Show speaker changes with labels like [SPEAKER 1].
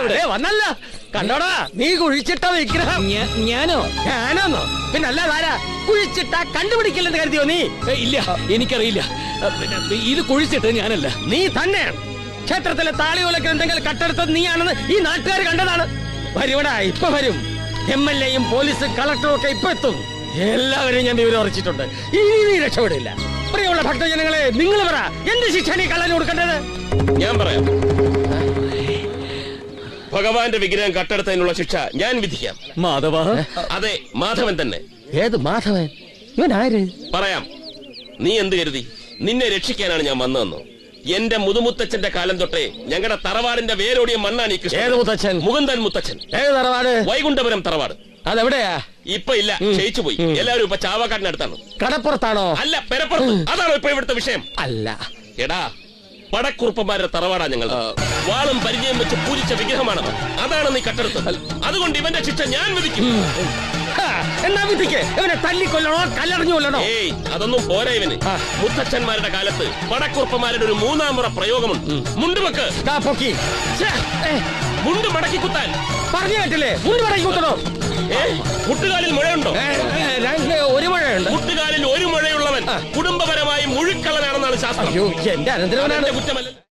[SPEAKER 1] ഇവിടെ വന്നല്ല കണ്ടോടാ നീ കുഴിച്ചിട്ട വിഗ്രഹം. ഞാനോന്നോ പിന്നെ അല്ലാതാരാ കുഴിച്ചിട്ട കണ്ടുപിടിക്കില്ലെന്ന് കരുതിയോ നീ?
[SPEAKER 2] ഇല്ല, എനിക്കറിയില്ല. ഇത് കുഴിച്ചിട്ട് ഞാനല്ല,
[SPEAKER 1] നീ തന്നെയാണ്. ക്ഷേത്രത്തിലെ താളിയോല ഗ്രന്ഥങ്ങൾ കട്ടെടുത്തത് നീയാണെന്ന് ഈ നാട്ടുകാർ കണ്ടതാണ്. വരുവടാ, ഇപ്പൊ വരും. MLA-യും പോലീസും കളക്ടറും ഒക്കെ ഇപ്പൊ എത്തും. എല്ലാവരെയും ഞാൻ വിവരം അറിയിച്ചിട്ടുണ്ട്. ഇനി നീ രക്ഷപ്പെടില്ല. പ്രിയമുള്ള ഭക്തജനങ്ങളെ, നിങ്ങൾ പറ, എന്ത് ശിക്ഷ നീ കള്ളന് കൊടുക്കേണ്ടത്?
[SPEAKER 3] ഞാൻ പറയാം. ഭഗവാന്റെ വിഗ്രഹം കട്ടെടുത്തതിനുള്ള ശിക്ഷ ഞാൻ വിധിക്കാം.
[SPEAKER 2] മാധവ?
[SPEAKER 3] അതെ, മാധവൻ തന്നെ.
[SPEAKER 1] ഏത് മാധവൻ? ഇവൻ ആര്?
[SPEAKER 3] പറയാം. നീ എന്ത് കരുതി? നിന്നെ രക്ഷിക്കാനാണ് ഞാൻ വന്നതെന്നോ? എന്റെ മുതുമുത്തച്ഛന്റെ കാലം തൊട്ടേ ഞങ്ങളുടെ തറവാടിന്റെ വേരോടിയ മണ്ണാണ് ഈ കൃഷ്ണൻ.
[SPEAKER 1] ഏത് മുത്തച്ഛൻ?
[SPEAKER 3] മുകുന്ദൻ മുത്തച്ഛൻ.
[SPEAKER 1] ഏത് തറവാട്?
[SPEAKER 3] വൈകുണ്ഠപുരം തറവാട്.
[SPEAKER 1] അതെവിടെയാ?
[SPEAKER 3] ഇപ്പൊ ഇല്ല, ക്ഷയിച്ചു പോയി. എല്ലാവരും ഇപ്പൊ ചാവക്കാടിനടുത്താണ്.
[SPEAKER 1] കടപ്പുറത്താണോ?
[SPEAKER 3] അല്ല, പെരപ്പുറത്ത്. അതാണോ ഇപ്പൊ ഇവിടുത്തെ വിഷയം?
[SPEAKER 1] അല്ല.
[SPEAKER 3] എടാ, പടക്കുറുപ്പന്മാരുടെ തറവാടാ ഞങ്ങൾ. വാളും പരിചയം വെച്ച് പൂജിച്ച വിഗ്രഹമാണത്. അതാണ് നീ കട്ടെടുത്തത്. അതുകൊണ്ട് ഇവന്റെ ശിക്ഷ ഞാൻ വിധിക്കും.
[SPEAKER 1] എന്നാ വിധിക്ക്. ഇവനെ തല്ലിക്കൊല്ലണോ കല്ലെറിഞ്ഞു കൊല്ലണോ?
[SPEAKER 3] ഏയ്, അതൊന്നും പോരാ ഇവന്. മുത്തച്ഛന്മാരുടെ കാലത്ത് പടക്കുറുപ്പന്മാരുടെ ഒരു 3-ാം മുറ പ്രയോഗമുണ്ട്. മുണ്ടുവെക്ക്. മുണ്ട് മടക്കി കുത്താൻ
[SPEAKER 1] പറഞ്ഞു കേട്ടില്ലേ? മുണ്ട് മടക്കി കുത്തണോ?
[SPEAKER 3] മുട്ടുകാലിൽ മുഴയുണ്ടോ?
[SPEAKER 1] ഒരു മുഴയുണ്ട്.
[SPEAKER 3] മുട്ടുകാലിൽ ഒരു മുഴയുള്ളവൻ കുടുംബപരമായി മുഴുക്കളനാണെന്നാണ് ശാസ്ത്രം.
[SPEAKER 1] എന്റെ അനന്തരവനാണ്.
[SPEAKER 3] കുറ്റമല്ല.